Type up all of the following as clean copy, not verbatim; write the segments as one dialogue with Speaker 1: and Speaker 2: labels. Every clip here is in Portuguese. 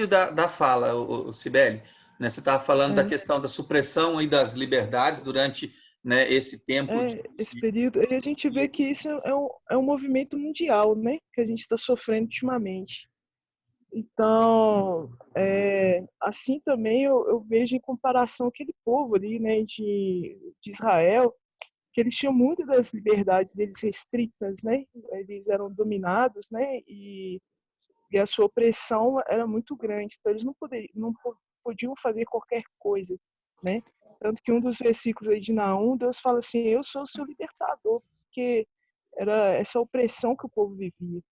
Speaker 1: da fala, Cibele, né? Você estava falando da
Speaker 2: É,
Speaker 1: questão da supressão aí das liberdades durante, né, esse tempo
Speaker 2: esse período, e a gente vê que isso é um movimento mundial, né? Que a gente está sofrendo ultimamente. Então, assim também eu vejo em comparação aquele povo ali, né, de Israel, que eles tinham muito das liberdades deles restritas, né? Eles eram dominados, né? E a sua opressão era muito grande, então eles não podiam fazer qualquer coisa, né? Tanto que um dos versículos aí de Naum, Deus fala assim: eu sou o seu libertador, porque era essa opressão que o povo vivia.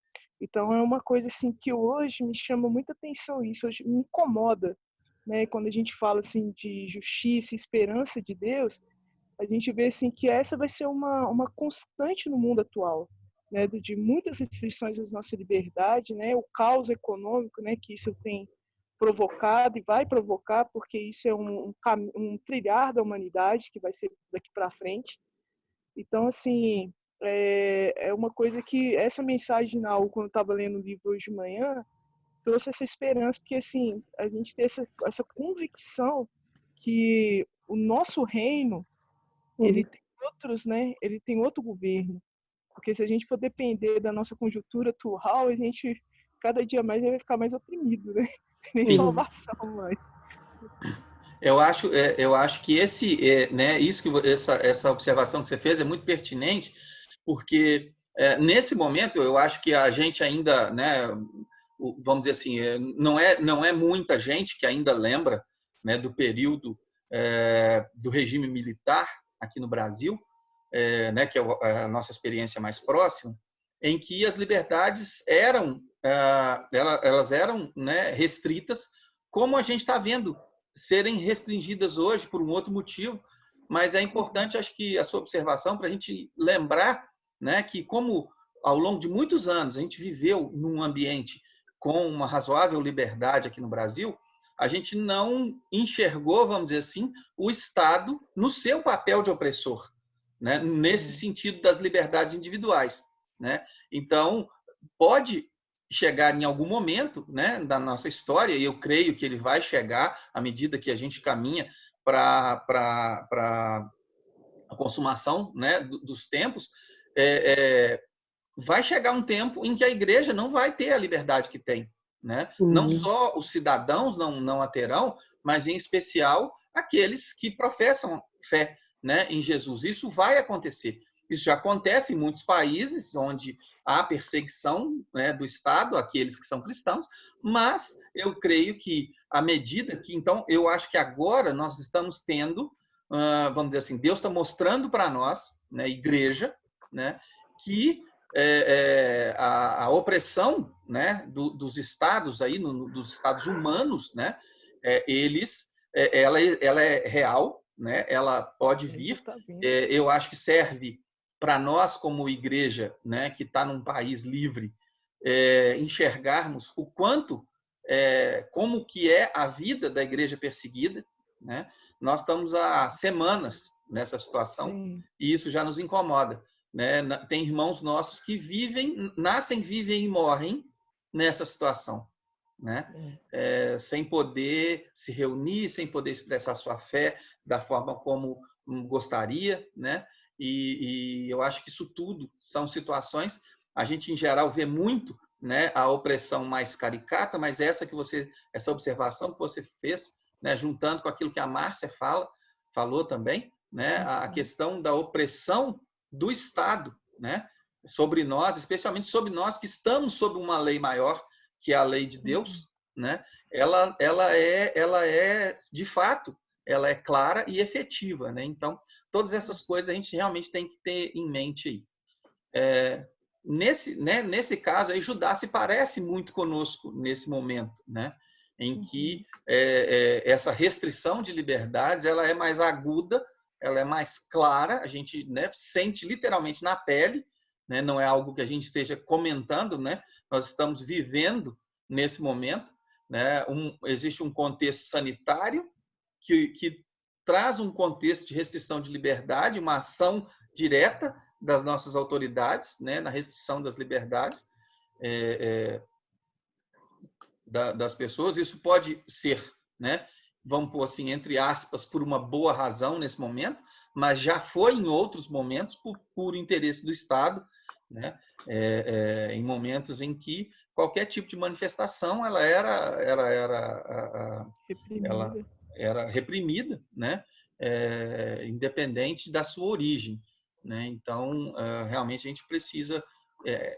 Speaker 2: Então é uma coisa assim que hoje me chama muita atenção isso, hoje me incomoda, né? Quando a gente fala assim de justiça e esperança de Deus, a gente vê assim que essa vai ser uma constante no mundo atual, né, de muitas restrições às nossas liberdades, né, o caos econômico, né, que isso tem provocado e vai provocar, porque isso é um trilhar da humanidade que vai ser daqui para frente. Então, assim, é uma coisa que essa mensagem, quando eu estava lendo o livro hoje de manhã, trouxe essa esperança, porque, assim, a gente tem essa convicção que o nosso reino ele
Speaker 3: Uhum.
Speaker 2: tem outros, né? Ele tem outro governo. Porque se a gente for depender da nossa conjuntura atual, a gente cada dia mais vai ficar mais oprimido, né? Nem
Speaker 3: Sim.
Speaker 2: salvação mais.
Speaker 1: Eu acho que né, isso que essa observação que você fez é muito pertinente, porque nesse momento eu acho que a gente ainda, né, vamos dizer assim, não é muita gente que ainda lembra, né, do período do regime militar aqui no Brasil, né, que é a nossa experiência mais próxima, em que as liberdades elas eram, né, restritas, como a gente está vendo serem restringidas hoje por um outro motivo, mas é importante, acho que a sua observação, para a gente lembrar, né, que como ao longo de muitos anos a gente viveu num ambiente com uma razoável liberdade aqui no Brasil, a gente não enxergou, vamos dizer assim, o Estado no seu papel de opressor, né, nesse sentido das liberdades individuais, né? Então, pode chegar em algum momento, né, da nossa história, e eu creio que ele vai chegar à medida que a gente caminha para a consumação, né, dos tempos, vai chegar um tempo em que a igreja não vai ter a liberdade que tem, né? Não
Speaker 3: Uhum.
Speaker 1: só os cidadãos não a terão, mas em especial aqueles que professam fé, né, em Jesus. Isso vai acontecer. Isso já acontece em muitos países onde há perseguição, né, do Estado, aqueles que são cristãos, mas eu creio que à medida que, então, eu acho que agora nós estamos tendo, vamos dizer assim, Deus está mostrando para nós, né, igreja, né, que a opressão, né, dos estados aí, dos estados humanos, né, ela é real, né, ela pode
Speaker 2: Ainda
Speaker 1: vir.
Speaker 2: está vindo.
Speaker 1: Eu acho que serve para nós como igreja, né, que está num país livre, enxergarmos o quanto, como que é a vida da igreja perseguida, né? Nós estamos há semanas nessa situação
Speaker 2: Sim.
Speaker 1: e isso já nos incomoda, né? Tem irmãos nossos que nascem, vivem e morrem nessa situação, né? Sem poder se reunir, sem poder expressar sua fé da forma como gostaria, né? E eu acho que isso tudo são situações, a gente em geral vê muito, né, a opressão mais caricata, mas essa observação que você fez, né, juntando com aquilo que a Márcia falou também, né, a questão da opressão do Estado, né, sobre nós, especialmente sobre nós que estamos sob uma lei maior, que é a lei de Deus, né? Ela é de fato, ela é clara e efetiva, né? Então, todas essas coisas a gente realmente tem que ter em mente aí. Nesse caso, aí, Judá se parece muito conosco nesse momento, né? Em que essa restrição de liberdades ela é mais aguda, ela é mais clara, a gente, né, sente literalmente na pele, né? Não é algo que a gente esteja comentando, né? Nós estamos vivendo nesse momento, né? Existe um contexto sanitário que traz um contexto de restrição de liberdade, uma ação direta das nossas autoridades, né, na restrição das liberdades, das pessoas. Isso pode ser, né, vamos pôr assim, entre aspas, por uma boa razão nesse momento, mas já foi em outros momentos por interesse do Estado, né, em momentos em que qualquer tipo de manifestação ela era reprimida, né, independente da sua origem, né? Então, realmente a gente precisa.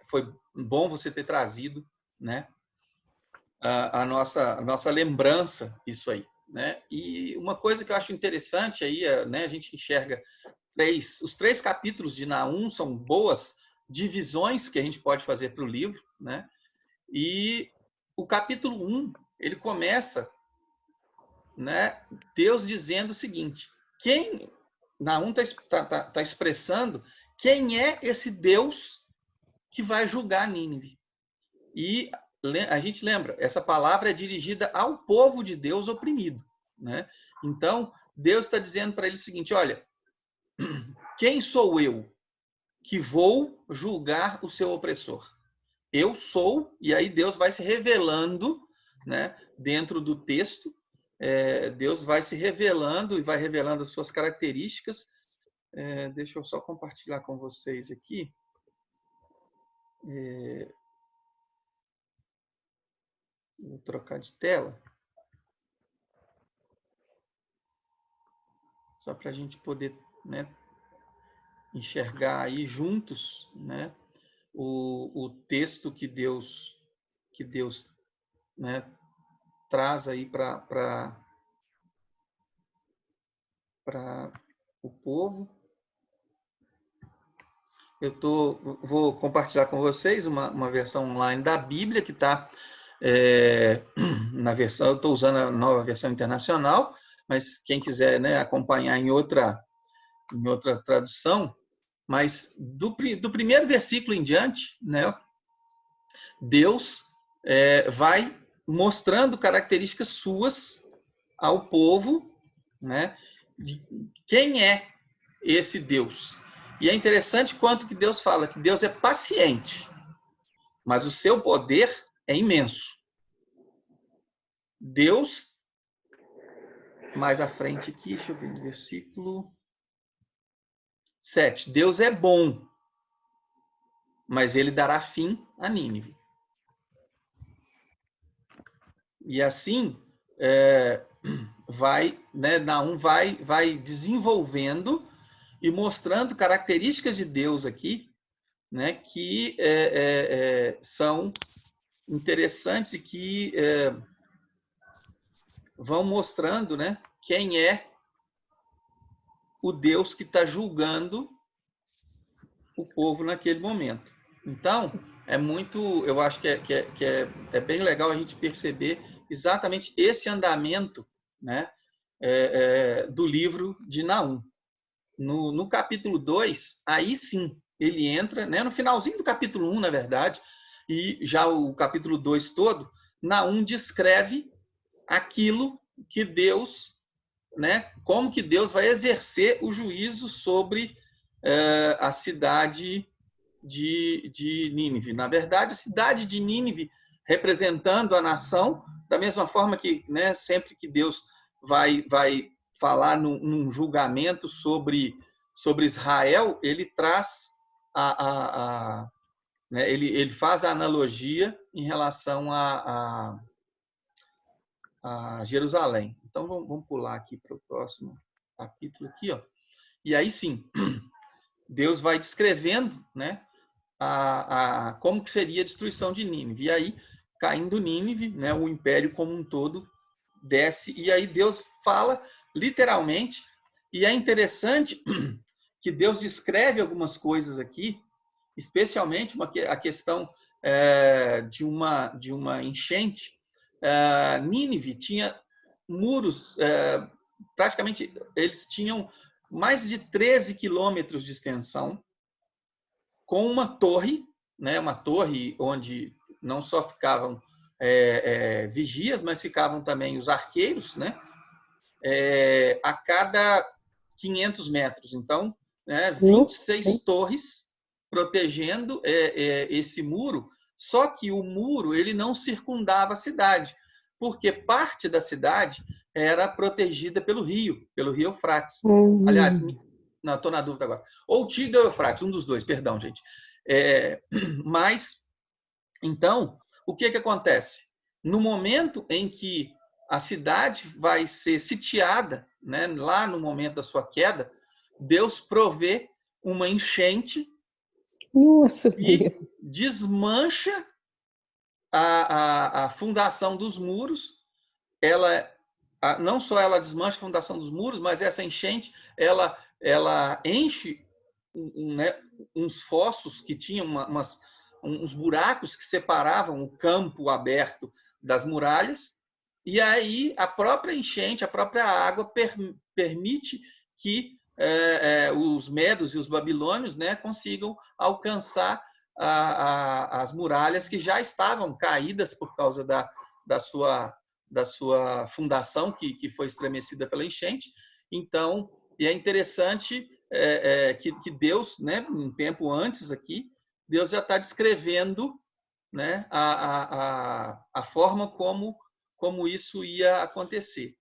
Speaker 1: Foi bom você ter trazido, né, a nossa lembrança isso aí, né? E uma coisa que eu acho interessante aí, né, a gente enxerga os 3 capítulos de Naum são boas divisões que a gente pode fazer para o livro, né? E o capítulo 1, ele começa, né, Deus dizendo o seguinte: Naum está expressando quem é esse Deus que vai julgar Nínive. E a gente lembra, essa palavra é dirigida ao povo de Deus oprimido, né? Então, Deus está dizendo para ele o seguinte: olha, quem sou eu que vou julgar o seu opressor? Eu sou, e aí Deus vai se revelando, né, dentro do texto, Deus vai se revelando e vai revelando as suas características. Deixa eu só compartilhar com vocês aqui. Vou trocar de tela. Só para a gente poder, né, enxergar aí juntos, né, o texto que Deus, né, traz aí para o povo. Vou compartilhar com vocês uma versão online da Bíblia que está na versão. Eu estou usando a nova versão internacional, mas quem quiser, né, acompanhar em outra tradução, mas do primeiro versículo em diante, né, Deus vai mostrando características suas ao povo, né, de quem é esse Deus. E é interessante quanto que Deus fala, que Deus é paciente, mas o seu poder é imenso. Deus, mais à frente aqui, deixa eu ver no versículo 7. Deus é bom, mas ele dará fim a Nínive. E assim, Naum vai desenvolvendo e mostrando características de Deus aqui, né, que são interessantes e que vão mostrando, né, quem é o Deus que está julgando o povo naquele momento. Então, eu acho que é bem legal a gente perceber exatamente esse andamento, né, do livro de Naum. No capítulo 2, aí sim, ele entra, né, no finalzinho do capítulo 1, na verdade, e já o capítulo 2 todo, Naum descreve aquilo que Deus, né, como que Deus vai exercer o juízo sobre a cidade de Nínive. Na verdade, a cidade de Nínive representando a nação, da mesma forma que, né, sempre que Deus vai falar num julgamento sobre Israel, ele traz né, ele faz a analogia em relação a Jerusalém. Então, vamos pular aqui para o próximo capítulo aqui, ó. E aí sim, Deus vai descrevendo, né, como que seria a destruição de Nínive. E aí, caindo Nínive, né, o império como um todo desce. E aí Deus fala literalmente. E é interessante que Deus descreve algumas coisas aqui, especialmente a questão de uma enchente. Nínive tinha muros, praticamente eles tinham mais de 13 quilômetros de extensão, com uma torre, né, uma torre onde não só ficavam vigias, mas ficavam também os arqueiros, né, a cada 500 metros. Então, 26 torres protegendo esse muro Só que o muro ele não circundava a cidade, porque parte da cidade era protegida pelo rio Eufrates. Aliás, não, estou na dúvida agora. Ou o Tigre ou o Eufrates, um dos dois, perdão, gente. Mas, então, o que acontece? No momento em que a cidade vai ser sitiada, né, lá no momento da sua queda, Deus provê uma enchente e desmancha a fundação dos muros. Não só ela desmancha a fundação dos muros, mas essa enchente ela enche né, uns fossos que tinham uns buracos que separavam o campo aberto das muralhas, e aí a própria enchente, a própria água permite que os medos e os babilônios, né, consigam alcançar as muralhas que já estavam caídas por causa da sua fundação, que foi estremecida pela enchente. Então, e é interessante que Deus, né, um tempo antes aqui, Deus já está descrevendo, né, a forma como isso ia acontecer.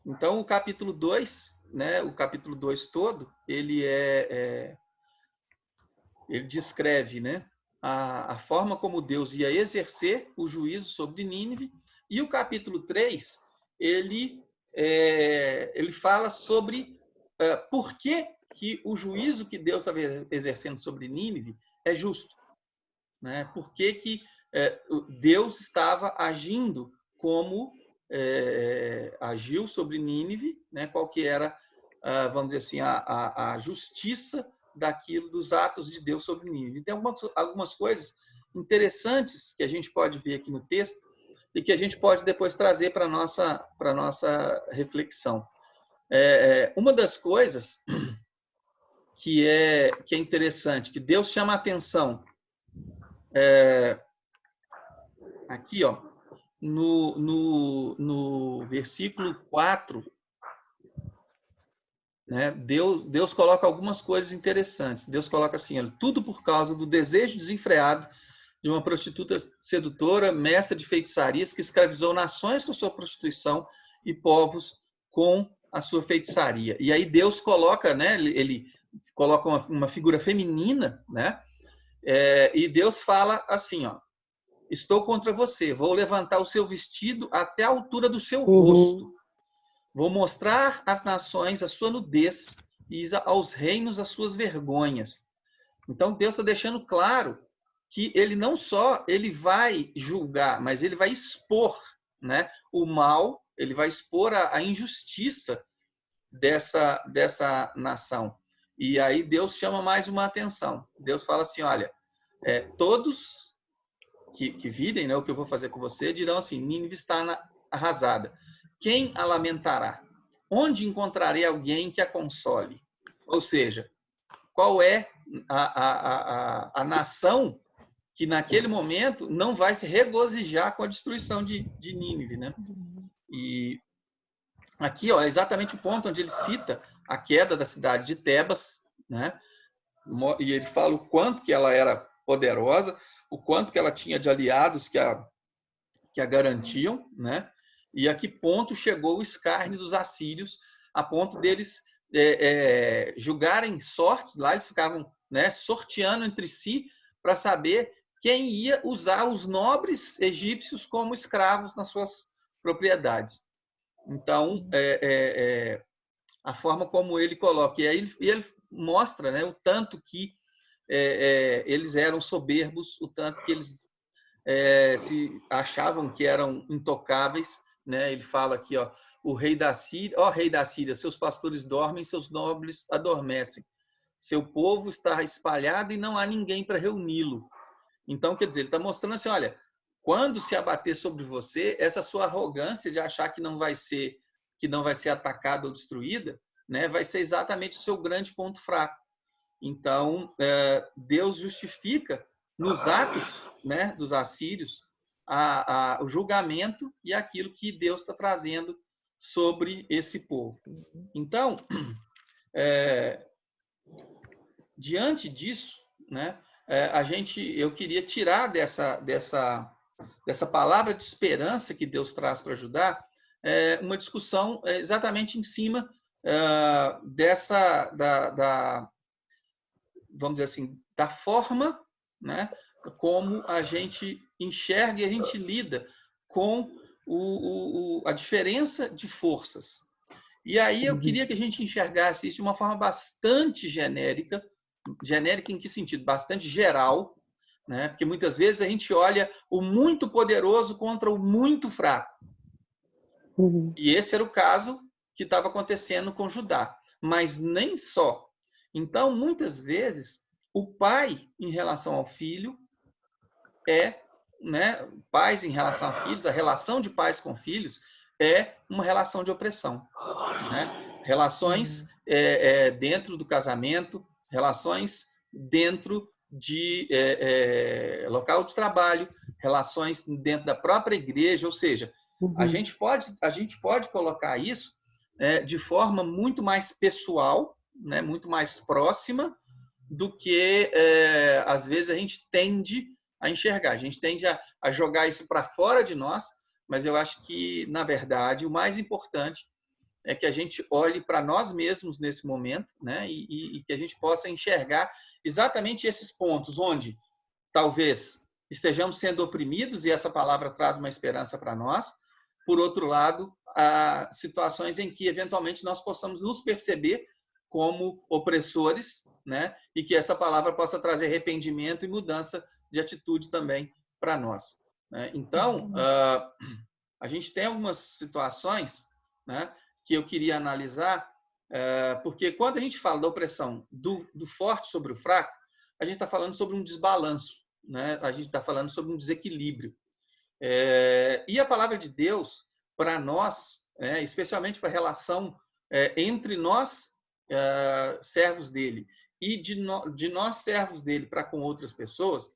Speaker 1: Então, o capítulo 2, né, o capítulo 2 todo, ele descreve, né, a forma como Deus ia exercer o juízo sobre Nínive, e o capítulo 3, ele fala sobre por que o juízo que Deus estava exercendo sobre Nínive é justo, né? Por que Deus estava agindo como agiu sobre Nínive, né? Qual que era, vamos dizer assim, a justiça dos atos de Deus sobre Nínive. Tem algumas coisas interessantes que a gente pode ver aqui no texto e que a gente pode depois trazer para a nossa reflexão. Uma das coisas que é interessante, que Deus chama a atenção, aqui, ó, no versículo 4, né, Deus coloca algumas coisas interessantes. Deus coloca assim, olha, tudo por causa do desejo desenfreado de uma prostituta sedutora, mestra de feitiçarias, que escravizou nações com sua prostituição e povos com a sua feitiçaria. E aí Deus coloca, né, ele coloca uma figura feminina, né, e Deus fala assim, ó, estou contra você, vou levantar o seu vestido até a altura do seu rosto. Vou mostrar às nações a sua nudez e aos reinos as suas vergonhas. Então, Deus está deixando claro que ele não só ele vai julgar, mas ele vai expor, né, o mal, ele vai expor a injustiça dessa nação. E aí Deus chama mais uma atenção. Deus fala assim, olha, todos que virem, né, o que eu vou fazer com você, dirão assim, Nínive está arrasada. Quem a lamentará? Onde encontrarei alguém que a console? Ou seja, qual é a nação que naquele momento não vai se regozijar com a destruição de Nínive, né? E aqui, ó, é exatamente o ponto onde ele cita a queda da cidade de Tebas, né? E ele fala o quanto que ela era poderosa, o quanto que ela tinha de aliados que a garantiam, né? E a que ponto chegou o escárnio dos assírios, a ponto deles julgarem sortes, lá eles ficavam, né, sorteando entre si para saber quem ia usar os nobres egípcios como escravos nas suas propriedades. Então, a forma como ele coloca, e aí ele mostra, né, o tanto que eles eram soberbos, o tanto que eles se achavam que eram intocáveis, né? Ele fala aqui, ó, o rei da Síria, ó rei da Síria, seus pastores dormem, seus nobres adormecem. Seu povo está espalhado e não há ninguém para reuni-lo. Então, quer dizer, ele está mostrando assim, olha, quando se abater sobre você, essa sua arrogância de achar que não vai ser atacada ou destruída, né, vai ser exatamente o seu grande ponto fraco. Então, Deus justifica nos atos, né, dos assírios o julgamento e aquilo que Deus está trazendo sobre esse povo. Então, diante disso, né, eu queria tirar dessa palavra de esperança que Deus traz para ajudar, uma discussão exatamente em cima vamos dizer assim, da forma, né, como a gente enxerga e a gente lida com a diferença de forças. E aí eu queria que a gente enxergasse isso de uma forma bastante genérica. Genérica em que sentido? Bastante geral, né? Porque muitas vezes a gente olha o muito poderoso contra o muito fraco. E esse era o caso que estava acontecendo com Judá. Mas nem só. Então, muitas vezes, o pai em relação ao filho né, pais em relação a filhos, a relação de pais com filhos é uma relação de opressão. Né? Relações dentro do casamento, relações dentro de local de trabalho, relações dentro da própria igreja, ou seja, a gente pode colocar isso de forma muito mais pessoal, né, muito mais próxima do que, às vezes, a gente tende a enxergar. A gente tende a jogar isso para fora de nós, mas eu acho que, na verdade, o mais importante é que a gente olhe para nós mesmos nesse momento, né, e que a gente possa enxergar exatamente esses pontos onde talvez estejamos sendo oprimidos, e essa palavra traz uma esperança para nós. Por outro lado, há situações em que, eventualmente, nós possamos nos perceber como opressores, né? E que essa palavra possa trazer arrependimento e mudança de atitude também para nós. Né? Então, a gente tem algumas situações, né, que eu queria analisar, porque quando a gente fala da opressão do forte sobre o fraco, a gente está falando sobre um desbalanço, né? A gente está falando sobre um desequilíbrio. E a palavra de Deus, para nós, especialmente para a relação entre nós, servos dele, e de nós, servos dele, para com outras pessoas,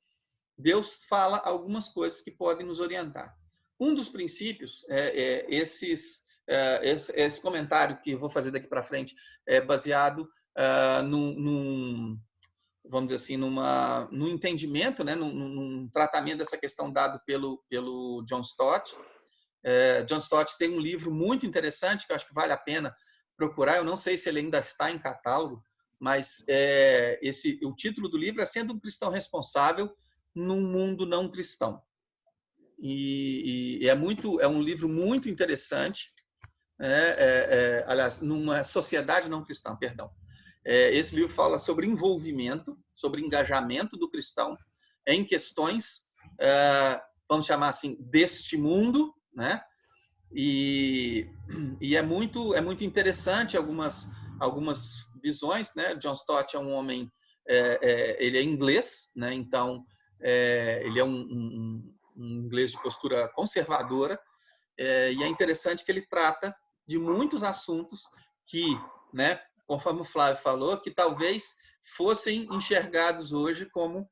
Speaker 1: Deus fala algumas coisas que podem nos orientar. Um dos princípios, esse comentário que eu vou fazer daqui para frente, é baseado vamos dizer assim, num entendimento, né, num tratamento dessa questão dado pelo John Stott. John Stott tem um livro muito interessante que eu acho que vale a pena procurar. Eu não sei se ele ainda está em catálogo, mas o título do livro é Sendo um Cristão Responsável num Mundo Não Cristão. E é um livro muito interessante, aliás, numa sociedade não cristã, perdão. Esse livro fala sobre envolvimento, sobre engajamento do cristão em questões, vamos chamar assim, deste mundo, né? E é muito interessante algumas visões, né? John Stott é um homem, ele é inglês, né? Então ele é um inglês de postura conservadora, e é interessante que ele trata de muitos assuntos que, né, conforme o Flávio falou, que talvez fossem enxergados hoje como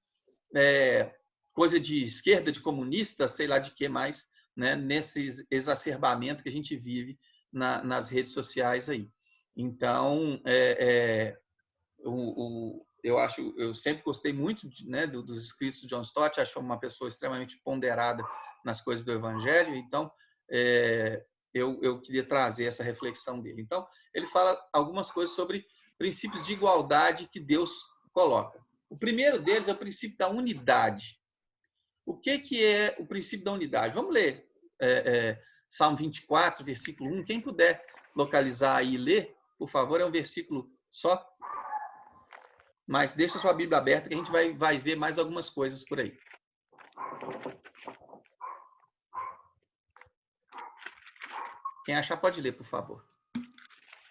Speaker 1: coisa de esquerda, de comunista, sei lá de que mais, né, nesse exacerbamento que a gente vive nas redes sociais aí. Então, eu sempre gostei muito né, dos escritos de John Stott, acho uma pessoa extremamente ponderada nas coisas do Evangelho, então eu queria trazer essa reflexão dele. Então, ele fala algumas coisas sobre princípios de igualdade que Deus coloca. O primeiro deles é o princípio da unidade. O que é o princípio da unidade? Vamos ler Salmo 24, versículo 1. Quem puder localizar aí e ler, por favor, é um versículo só. Mas deixa sua Bíblia aberta que a gente vai ver mais algumas coisas por aí. Quem achar pode ler, por favor.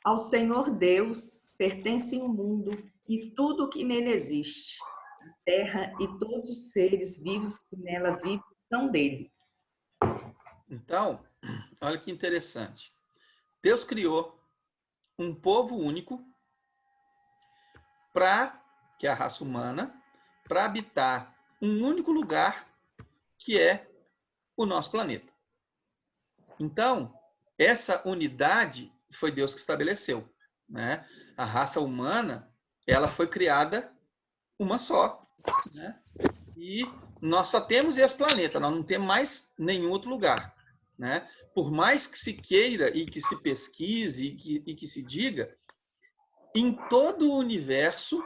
Speaker 3: Ao Senhor Deus pertence o mundo e tudo o que nele existe. A terra e todos os seres vivos que nela vivem são dele.
Speaker 1: Então, olha que interessante. Deus criou um povo único que é a raça humana, para habitar um único lugar, que é o nosso planeta. Então, essa unidade foi Deus que estabeleceu, né? A raça humana, ela foi criada uma só, né? E nós só temos esse planeta, nós não temos mais nenhum outro lugar, né? Por mais que se queira e que se pesquise e que se diga, em todo o universo,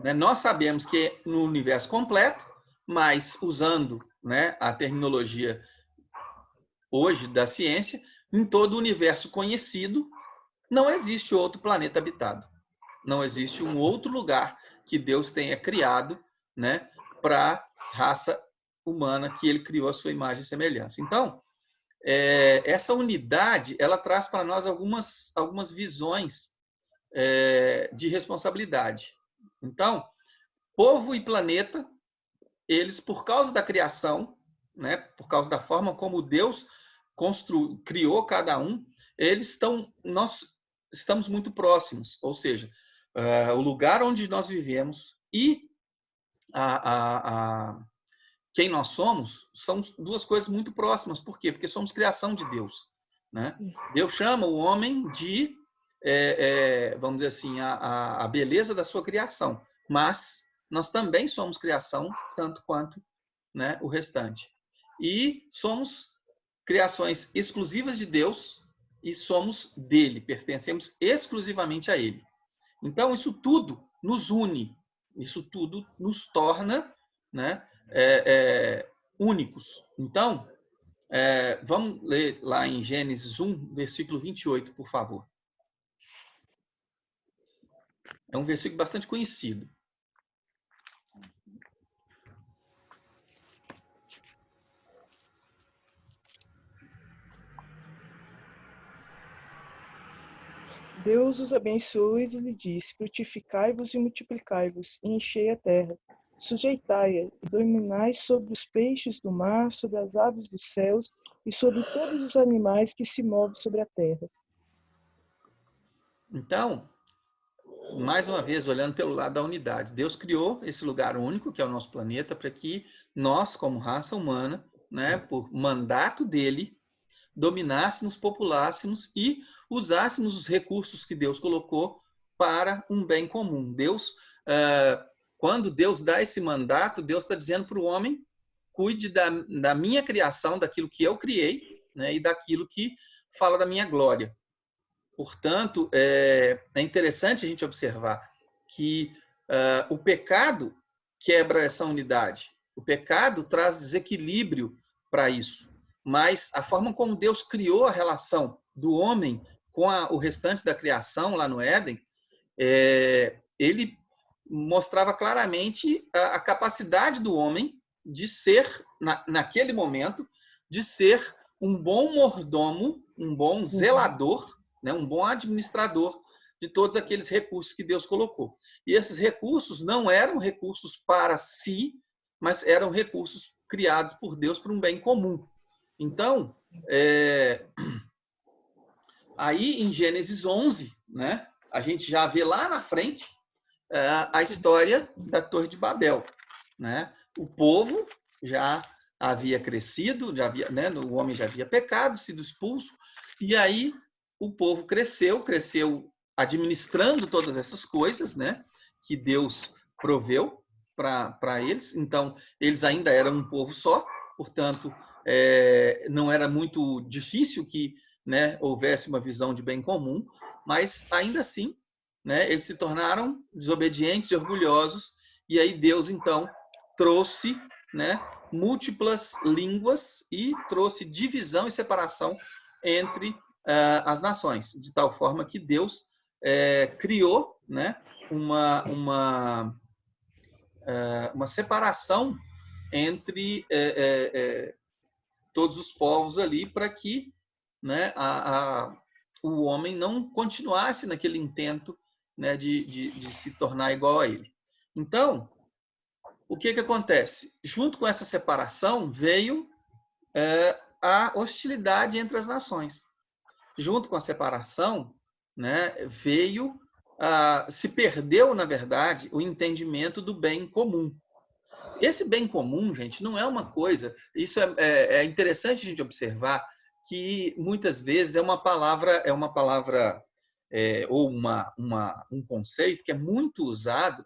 Speaker 1: né, nós sabemos que no universo completo, mas usando, né, a terminologia hoje da ciência, em todo o universo conhecido, não existe outro planeta habitado. Não existe um outro lugar que Deus tenha criado, né, para a raça humana que ele criou a sua imagem e semelhança. Então, essa unidade, ela traz para nós algumas visões de responsabilidade. Então, povo e planeta, eles, por causa da criação, né, por causa da forma como Deus criou cada um, nós estamos muito próximos, ou seja, o lugar onde nós vivemos e quem nós somos são duas coisas muito próximas. Por quê? Porque somos criação de Deus, né? Deus chama o homem de, vamos dizer assim, a beleza da sua criação, mas nós também somos criação, tanto quanto, né, o restante. E somos criações exclusivas de Deus e somos dele, pertencemos exclusivamente a ele. Então, isso tudo nos une, isso tudo nos torna, né, únicos. Então, vamos ler lá em Gênesis 1, versículo 28, por favor. É um versículo bastante conhecido.
Speaker 2: Deus os abençoe e lhe disse: frutificai-vos e multiplicai-vos, e enchei a terra. Sujeitai-a e dominai sobre os peixes do mar, sobre as aves dos céus e sobre todos os animais que se movem sobre a terra.
Speaker 1: Então, mais uma vez, olhando pelo lado da unidade, Deus criou esse lugar único, que é o nosso planeta, para que nós, como raça humana, né, por mandato dele, dominássemos, populássemos e usássemos os recursos que Deus colocou para um bem comum. Deus, quando Deus dá esse mandato, Deus está dizendo para o homem: cuide da minha criação, daquilo que eu criei, né, e daquilo que fala da minha glória. Portanto, é interessante a gente observar que o pecado quebra essa unidade. O pecado traz desequilíbrio para isso. Mas a forma como Deus criou a relação do homem com o restante da criação lá no Éden, ele mostrava claramente a capacidade do homem de ser, naquele momento, de ser um bom mordomo, um bom zelador, né, um bom administrador de todos aqueles recursos que Deus colocou. E esses recursos não eram recursos para si, mas eram recursos criados por Deus para um bem comum. Então, aí em Gênesis 11, né, a gente já vê lá na frente a história da Torre de Babel, né? O povo já havia crescido, já havia, né, o homem já havia pecado, sido expulso, e aí o povo cresceu administrando todas essas coisas, né, que Deus proveu para eles. Então, eles ainda eram um povo só, portanto, não era muito difícil que, né, houvesse uma visão de bem comum, mas ainda assim, né, eles se tornaram desobedientes e orgulhosos, e aí Deus, então, trouxe, né, múltiplas línguas e trouxe divisão e separação entre as nações, de tal forma que Deus criou, né, uma separação entre todos os povos ali, para que, né, o homem não continuasse naquele intento, né, de se tornar igual a ele. Então, o que acontece? Junto com essa separação veio a hostilidade entre as nações. Junto com a separação, né, se perdeu, na verdade, o entendimento do bem comum. Esse bem comum, gente, não é uma coisa... Isso é interessante a gente observar que, muitas vezes, é uma palavra ou um conceito que é muito usado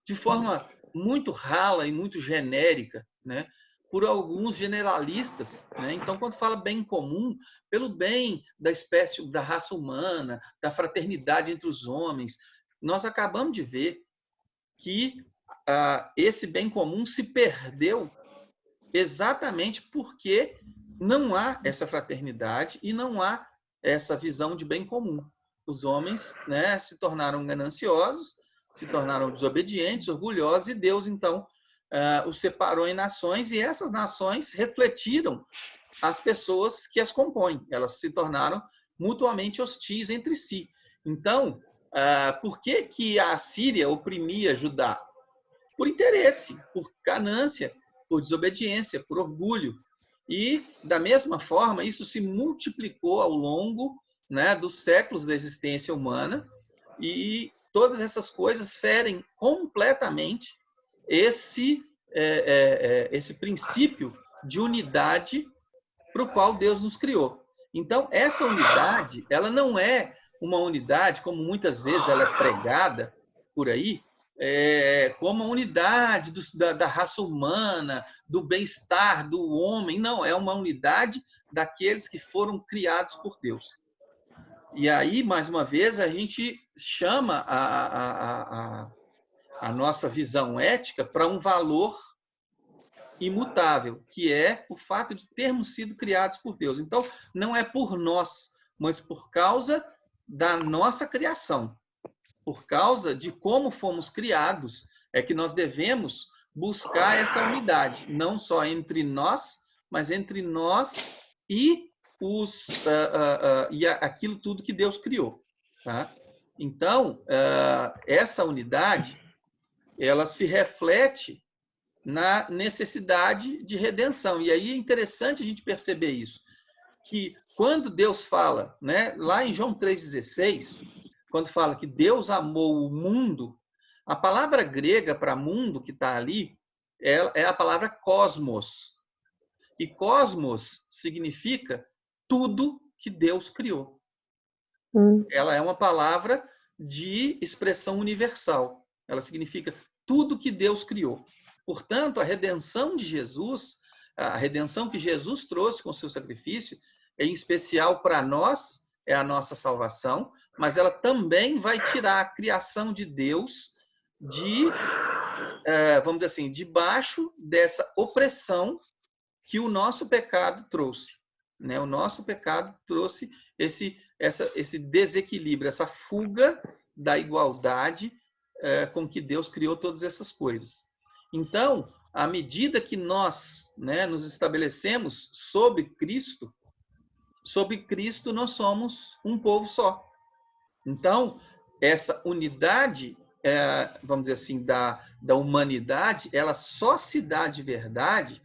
Speaker 1: de forma muito rala e muito genérica, né, por alguns generalistas, né? Então, quando fala bem comum, pelo bem da espécie, da raça humana, da fraternidade entre os homens, nós acabamos de ver que esse bem comum se perdeu exatamente porque não há essa fraternidade e não há essa visão de bem comum. Os homens, né, se tornaram gananciosos, se tornaram desobedientes, orgulhosos, e Deus, então, os separou em nações, e essas nações refletiram as pessoas que as compõem. Elas se tornaram mutuamente hostis entre si. Então, por que a Síria oprimia Judá? Por interesse, por ganância, por desobediência, por orgulho. E, da mesma forma, isso se multiplicou ao longo, né, dos séculos da existência humana, e todas essas coisas ferem completamente esse princípio de unidade para o qual Deus nos criou. Então, essa unidade, ela não é uma unidade, como muitas vezes ela é pregada por aí, como a unidade da raça humana, do bem-estar do homem. Não, é uma unidade daqueles que foram criados por Deus. E aí, mais uma vez, a gente chama a nossa visão ética para um valor imutável, que é o fato de termos sido criados por Deus. Então, não é por nós, mas por causa da nossa criação. Por causa de como fomos criados, é que nós devemos buscar essa unidade, não só entre nós, mas entre nós e aquilo tudo que Deus criou. Tá? Então, essa unidade, ela se reflete na necessidade de redenção. E aí é interessante a gente perceber isso, que quando Deus fala, né, lá em João 3,16, quando fala que Deus amou o mundo, a palavra grega para mundo que está ali é a palavra cosmos. E cosmos significa tudo que Deus criou. Ela é uma palavra de expressão universal. Ela significa tudo que Deus criou. Portanto, a redenção de Jesus, a redenção que Jesus trouxe com o seu sacrifício, em especial para nós, é a nossa salvação, mas ela também vai tirar a criação de Deus vamos dizer assim, debaixo dessa opressão que o nosso pecado trouxe. Né? O nosso pecado trouxe esse desequilíbrio, essa fuga da igualdade com que Deus criou todas essas coisas. Então, à medida que nós, né, nos estabelecemos sob Cristo nós somos um povo só. Então, essa unidade, vamos dizer assim, da humanidade, ela só se dá de verdade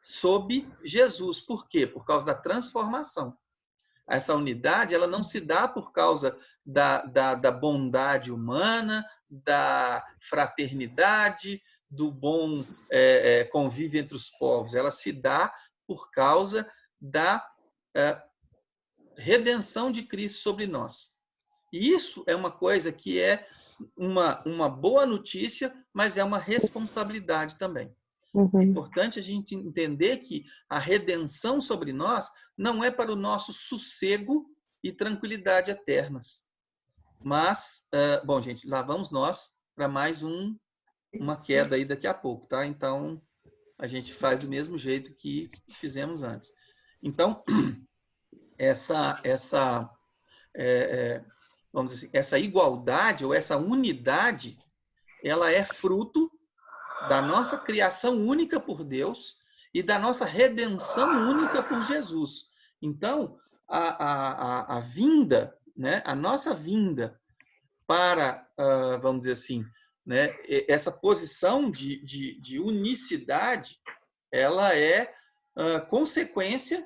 Speaker 1: sob Jesus. Por quê? Por causa da transformação. Essa unidade, ela não se dá por causa da bondade humana, da fraternidade, do bom convívio entre os povos. Ela se dá por causa da redenção de Cristo sobre nós. E isso é uma coisa que é uma boa notícia, mas é uma responsabilidade também. É importante a gente entender que a redenção sobre nós não é para o nosso sossego e tranquilidade eternas. Mas, bom, gente, lá vamos nós para mais uma queda aí daqui a pouco, tá? Então, a gente faz do mesmo jeito que fizemos antes. Então, vamos dizer assim, essa igualdade ou essa unidade, ela é fruto da nossa criação única por Deus e da nossa redenção única por Jesus. Então, a vinda, né, a nossa vinda para, vamos dizer assim, né, essa posição de unicidade, ela é consequência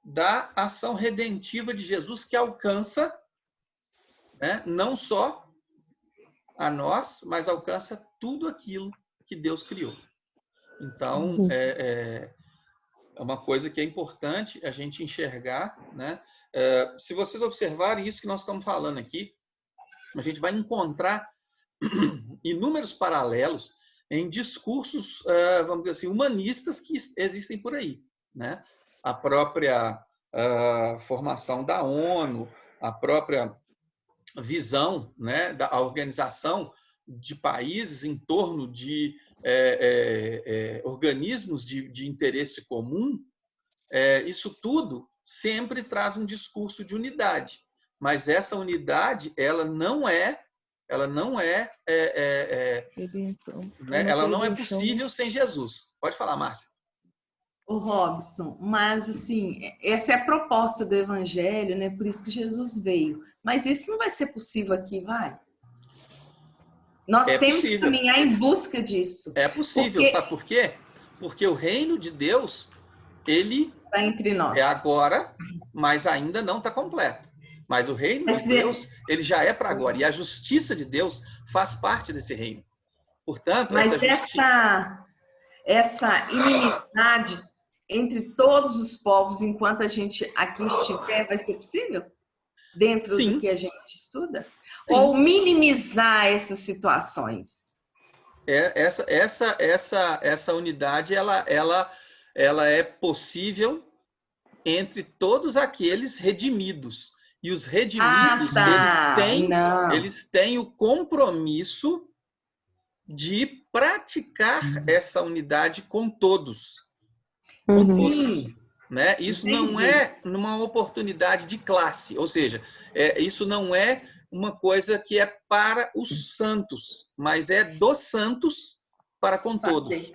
Speaker 1: da ação redentiva de Jesus, que alcança, né, não só a nós, mas alcança tudo aquilo que Deus criou. Então, é uma coisa que é importante a gente enxergar, né? Se vocês observarem isso que nós estamos falando aqui, a gente vai encontrar inúmeros paralelos em discursos, vamos dizer assim, humanistas que existem por aí, né? A própria formação da ONU, a própria visão, né, da organização de países em torno de organismos de interesse comum, isso tudo sempre traz um discurso de unidade, mas essa unidade ela não é né, ela não é possível sem Jesus. Pode falar, Márcia.
Speaker 3: O Robson, mas assim, essa é a proposta do Evangelho, né? Por isso que Jesus veio. Mas isso não vai ser possível aqui, vai? Nós temos que caminhar em busca disso.
Speaker 1: É possível, sabe por quê? Porque o reino de Deus, ele
Speaker 3: está entre nós.
Speaker 1: É agora, mas ainda não está completo. Mas o reino de Deus, ele já é para agora. E a justiça de Deus faz parte desse reino. Portanto,
Speaker 3: mas essa inimizade entre todos os povos, enquanto a gente aqui estiver, vai ser possível? Dentro do que a gente estuda? Sim. Ou minimizar essas situações?
Speaker 1: Essa unidade, ela é possível entre todos aqueles redimidos. E os redimidos, eles têm o compromisso de praticar essa unidade com todos.
Speaker 3: Sim.
Speaker 1: Né? Isso não é numa oportunidade de classe, ou seja, isso não é uma coisa que é para os santos, mas é dos santos para com todos.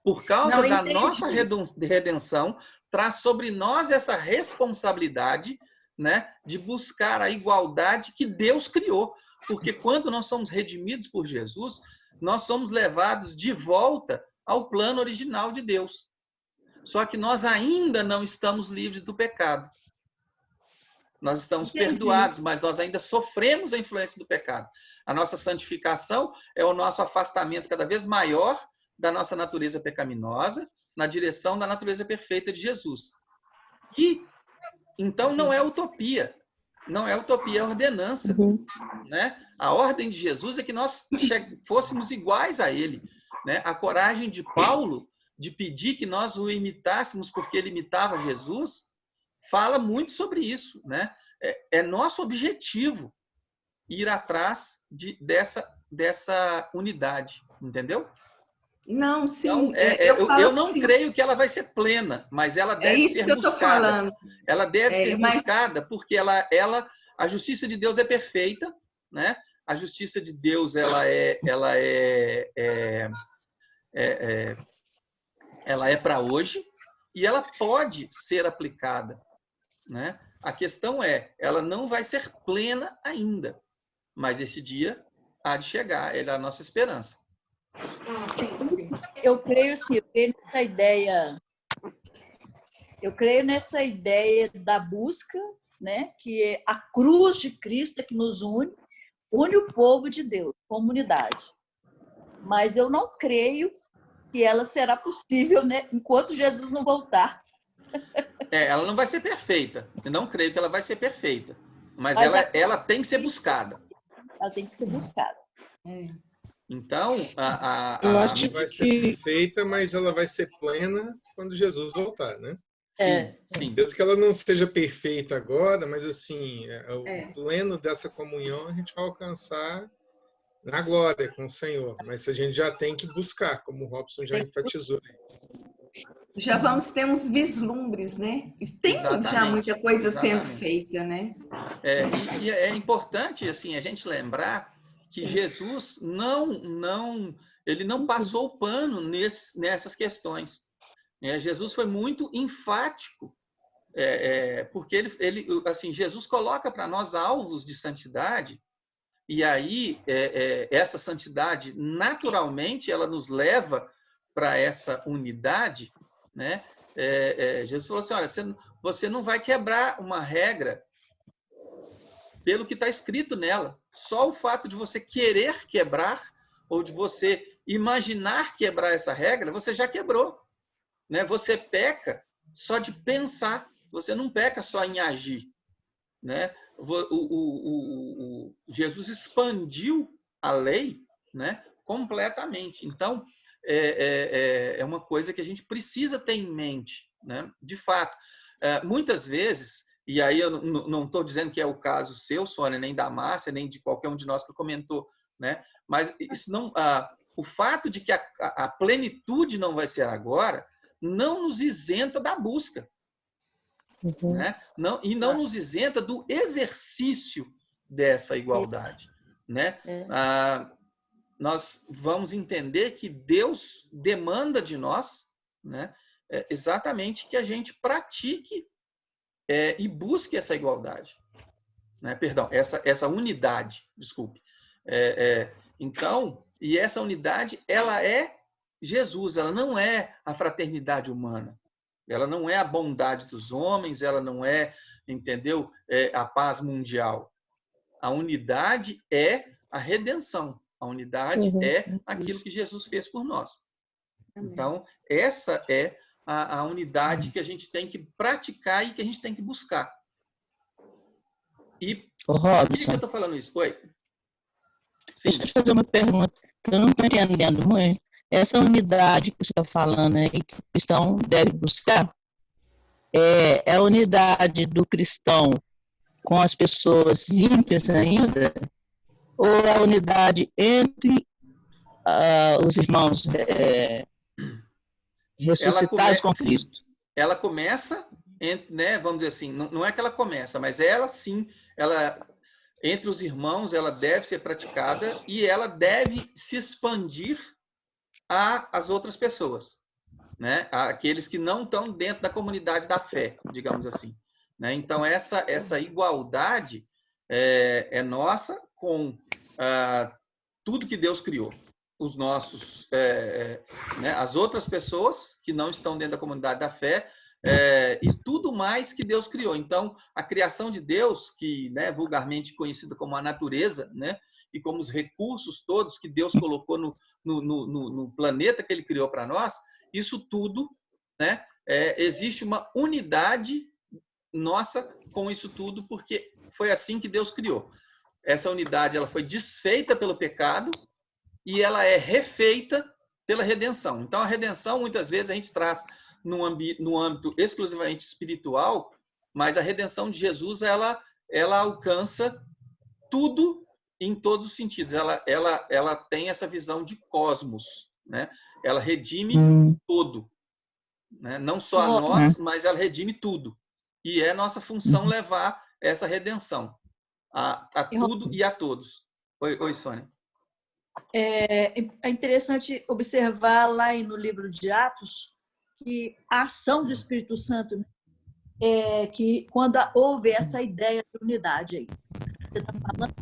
Speaker 1: Por causa da nossa redenção, traz sobre nós essa responsabilidade, né, de buscar a igualdade que Deus criou. Porque quando nós somos redimidos por Jesus, nós somos levados de volta ao plano original de Deus. Só que nós ainda não estamos livres do pecado. Nós estamos perdoados, mas nós ainda sofremos a influência do pecado. A nossa santificação é o nosso afastamento cada vez maior da nossa natureza pecaminosa na direção da natureza perfeita de Jesus. E, então, não é utopia. Não é utopia, é ordenança. Né? A ordem de Jesus é que nós fôssemos iguais a ele. Né? A coragem de Paulo de pedir que nós o imitássemos porque ele imitava Jesus, fala muito sobre isso. Né? É nosso objetivo ir atrás dessa unidade. Entendeu?
Speaker 3: Não, sim.
Speaker 1: Então, eu não creio que ela vai ser plena, mas ela deve ser buscada. Ela deve ser buscada porque a justiça de Deus é perfeita, né? A justiça de Deus ela é para hoje e ela pode ser aplicada, né? A questão ela não vai ser plena ainda, mas esse dia há de chegar, é a nossa esperança.
Speaker 4: Eu creio nessa ideia da busca, né? Que a cruz de Cristo é que nos une o povo de Deus, comunidade. Mas eu não creio que ela será possível, né, enquanto Jesus não voltar.
Speaker 1: Ela não vai ser perfeita. Eu não creio que ela vai ser perfeita. Mas ela tem que ser buscada.
Speaker 4: Ela tem que ser buscada.
Speaker 1: Então,
Speaker 5: eu acho que vai ser perfeita, mas ela vai ser plena quando Jesus voltar, né?
Speaker 1: Sim.
Speaker 5: Mesmo que ela não seja perfeita agora, mas assim, o pleno dessa comunhão a gente vai alcançar na glória com o Senhor. Mas a gente já tem que buscar, como o Robson já enfatizou.
Speaker 3: Já vamos ter uns vislumbres, né? Tem já muita coisa sendo feita, né?
Speaker 1: E é importante assim a gente lembrar que Jesus ele não passou o pano nessas questões. Jesus foi muito enfático, porque ele assim, Jesus coloca para nós alvos de santidade, e aí essa santidade, naturalmente, ela nos leva para essa unidade. Né? Jesus falou assim, olha, você não vai quebrar uma regra pelo que está escrito nela. Só o fato de você querer quebrar ou de você imaginar quebrar essa regra, você já quebrou. Né? Você peca só de pensar, você não peca só em agir. Né? Jesus expandiu a lei, né, completamente. Então, é uma coisa que a gente precisa ter em mente, né? De fato. Muitas vezes, e aí eu não estou dizendo que é o caso seu, Sônia, nem da Márcia, nem de qualquer um de nós que comentou, né? Mas isso não, o fato de que a plenitude não vai ser agora não nos isenta da busca. Né? E não nos isenta do exercício dessa igualdade. Né? Nós vamos entender que Deus demanda de nós, né, exatamente que a gente pratique e busque essa igualdade. Né? Perdão, essa unidade, desculpe. Então, e essa unidade, ela é Jesus, ela não é a fraternidade humana. Ela não é a bondade dos homens, ela não é, entendeu? A paz mundial. A unidade é a redenção. A unidade é aquilo que Jesus fez por nós. Então, essa é a unidade que a gente tem que praticar e que a gente tem que buscar. E por que eu estou falando isso? Oi?
Speaker 6: Sim. Deixa eu te fazer uma pergunta, que eu não estou entendendo muito. Essa unidade que você está falando aí, que o cristão deve buscar, é a unidade do cristão com as pessoas ímpias ainda, ou é a unidade entre os irmãos ressuscitados com Cristo?
Speaker 1: Ela começa, né, vamos dizer assim, não é que ela começa, mas ela sim, entre os irmãos, ela deve ser praticada e ela deve se expandir às outras pessoas, né? Aqueles que não estão dentro da comunidade da fé, digamos assim. Né? Então, essa igualdade é nossa com tudo que Deus criou. Os nossos, né? As outras pessoas que não estão dentro da comunidade da fé e tudo mais que Deus criou. Então, a criação de Deus, que, né, vulgarmente conhecida como a natureza, né, e como os recursos todos que Deus colocou no planeta que Ele criou para nós, isso tudo, né, existe uma unidade nossa com isso tudo, porque foi assim que Deus criou. Essa unidade ela foi desfeita pelo pecado e ela é refeita pela redenção. Então, a redenção, muitas vezes, a gente traz no âmbito exclusivamente espiritual, mas a redenção de Jesus, ela alcança tudo em todos os sentidos. Ela tem essa visão de cosmos, né? Ela redime todo. Né? Não só a nós, mas ela redime tudo. E é nossa função levar essa redenção a tudo e a todos. Oi, Sônia.
Speaker 4: É interessante observar lá no livro de Atos que a ação do Espírito Santo que quando houve essa ideia de unidade aí. Você está falando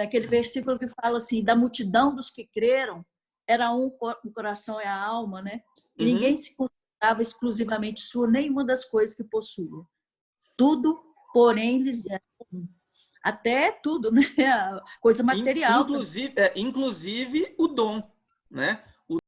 Speaker 4: aquele versículo que fala assim, da multidão dos que creram, era um o coração e a alma, né? E ninguém se considerava exclusivamente sua nenhuma das coisas que possuía. Tudo, porém, lhes era comum. Até tudo, né? A coisa material.
Speaker 1: Inclusive o dom, né?